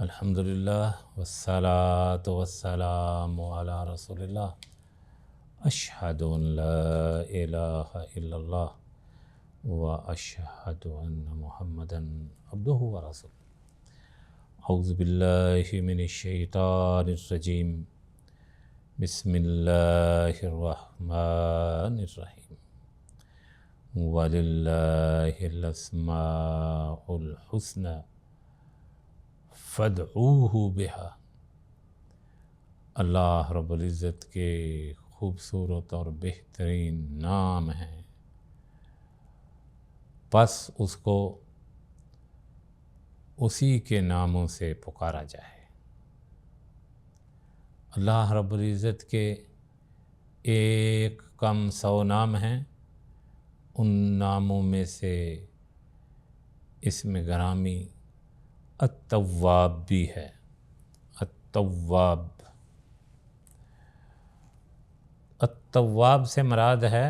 الحمدللہ والصلاة والسلام علی رسول اللہ اشہد ان لا الہ الا اللہ واشہد ان محمدا عبدہ ورسولہ۔ اعوذ باللہ من الشیطان الرجیم، بسم اللہ الرحمن الرحیم، وَلِلَّهِ الْأَسْمَاءُ الْحُسْنَى فَادْعُوهُ بِهَا۔ اللہ رب العزت کے خوبصورت اور بہترین نام ہیں، پس اس کو اسی کے ناموں سے پکارا جائے۔ اللہ رب العزت کے ایک کم 100 نام ہیں، ان ناموں میں سے اسم گرامی التواب بھی ہے۔ التواب سے مراد ہے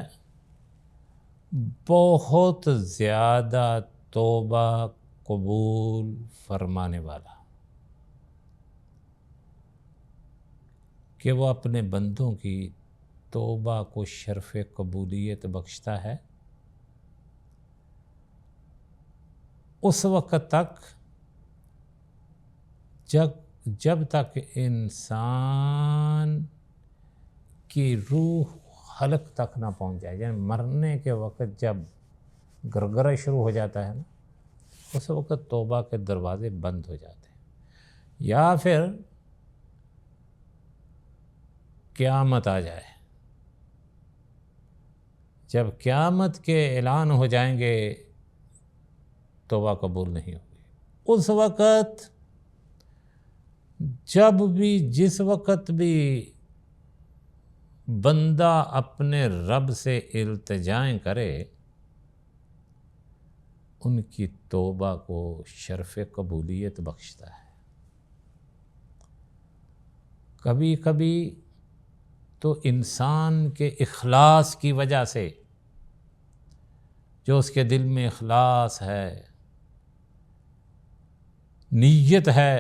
بہت زیادہ توبہ قبول فرمانے والا، کہ وہ اپنے بندوں کی توبہ کو شرف قبولیت بخشتا ہے اس وقت تک جب تک انسان کی روح حلق تک نہ پہنچ جائے، یعنی مرنے کے وقت جب گرگرہ شروع ہو جاتا ہے نا، اس وقت توبہ کے دروازے بند ہو جاتے ہیں، یا پھر قیامت آ جائے۔ جب قیامت کے اعلان ہو جائیں گے توبہ قبول نہیں ہوگی۔ اس وقت جس وقت بھی بندہ اپنے رب سے التجائیں کرے، ان کی توبہ کو شرف قبولیت بخشتا ہے۔ کبھی کبھی تو انسان کے اخلاص کی وجہ سے، جو اس کے دل میں اخلاص ہے، نیت ہے،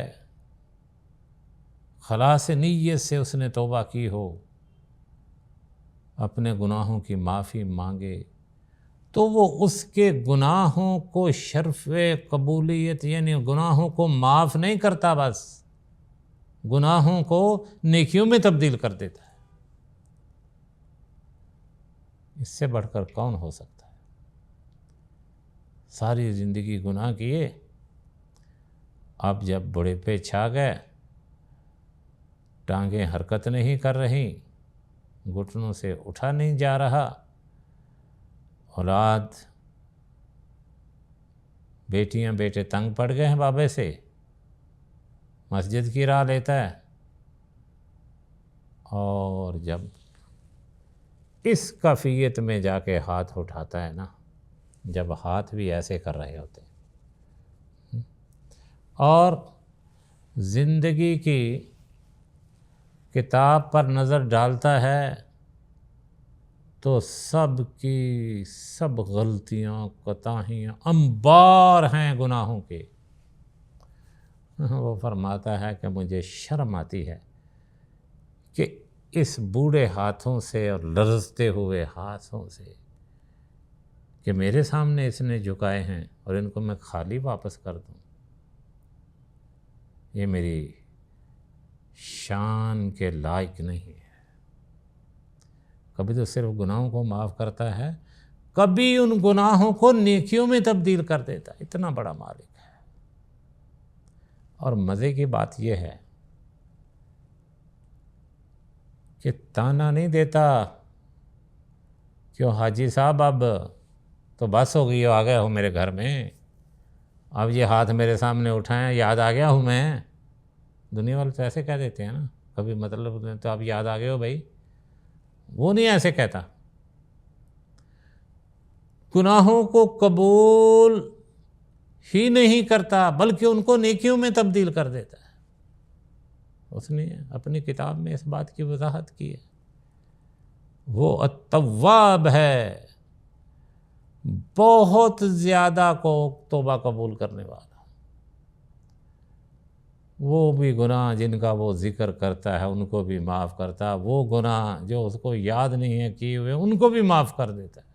خلاص نیت سے اس نے توبہ کی ہو، اپنے گناہوں کی معافی مانگے، تو وہ اس کے گناہوں کو شرف قبولیت، یعنی گناہوں کو معاف نہیں کرتا، بس گناہوں کو نیکیوں میں تبدیل کر دیتا ہے۔ اس سے بڑھ کر کون ہو سکتا ہے؟ ساری زندگی گناہ کیے، اب جب بڑھے پہ چھا گئے، ٹانگیں حرکت نہیں کر رہی، گھٹنوں سے اٹھا نہیں جا رہا، اولاد بیٹیاں بیٹے تنگ پڑ گئے ہیں بابے سے، مسجد کی راہ لیتا ہے، اور جب اس کیفیت میں جا کے ہاتھ اٹھاتا ہے نا، جب ہاتھ بھی ایسے کر رہے ہوتے ہیں، اور زندگی کی کتاب پر نظر ڈالتا ہے، تو سب کی سب غلطیاں، کوتاہیاں انبار ہیں گناہوں کے۔ وہ فرماتا ہے کہ مجھے شرم آتی ہے کہ اس بوڑھے ہاتھوں سے اور لرزتے ہوئے ہاتھوں سے کہ میرے سامنے اس نے جھکائے ہیں، اور ان کو میں خالی واپس کر دوں، یہ میری شان کے لائق نہیں ہے۔ کبھی تو صرف گناہوں کو معاف کرتا ہے، کبھی ان گناہوں کو نیکیوں میں تبدیل کر دیتا ہے، اتنا بڑا مالک ہے۔ اور مزے کی بات یہ ہے کہ تانا نہیں دیتا کہ حاجی صاحب اب تو بس ہو گئی، آ گئے ہو میرے گھر میں، اب یہ ہاتھ میرے سامنے اٹھائیں، یاد آ گیا ہوں میں۔ دنیا والے تو ایسے کہہ دیتے ہیں نا، کبھی مطلب تو اب یاد آ گئے ہو بھائی، وہ نہیں ایسے کہتا۔ گناہوں کو قبول ہی نہیں کرتا، بلکہ ان کو نیکیوں میں تبدیل کر دیتا ہے۔ اس نے اپنی کتاب میں اس بات کی وضاحت کی ہے، وہ التواب ہے، بہت زیادہ کو توبہ قبول کرنے والا۔ وہ بھی گناہ جن کا وہ ذکر کرتا ہے ان کو بھی معاف کرتا ہے، وہ گناہ جو اس کو یاد نہیں ہے کیے ہوئے ان کو بھی معاف کر دیتا ہے،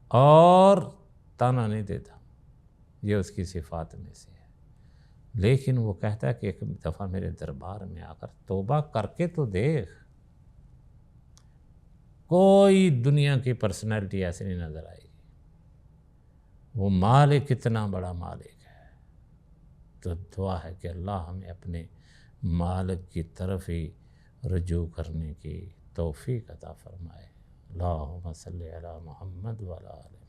اور تانا نہیں دیتا، یہ اس کی صفات میں سے ہے۔ لیکن وہ کہتا ہے کہ ایک دفعہ میرے دربار میں آ کر توبہ کر کے تو دیکھ۔ کوئی دنیا کی پرسنالٹی ایسے نہیں نظر آئے گی، وہ مالک کتنا بڑا مالک ہے۔ تو دعا ہے کہ اللہ ہمیں اپنے مالک کی طرف ہی رجوع کرنے کی توفیق عطا فرمائے۔ اللہم صلی علی محمد وعلی آلہ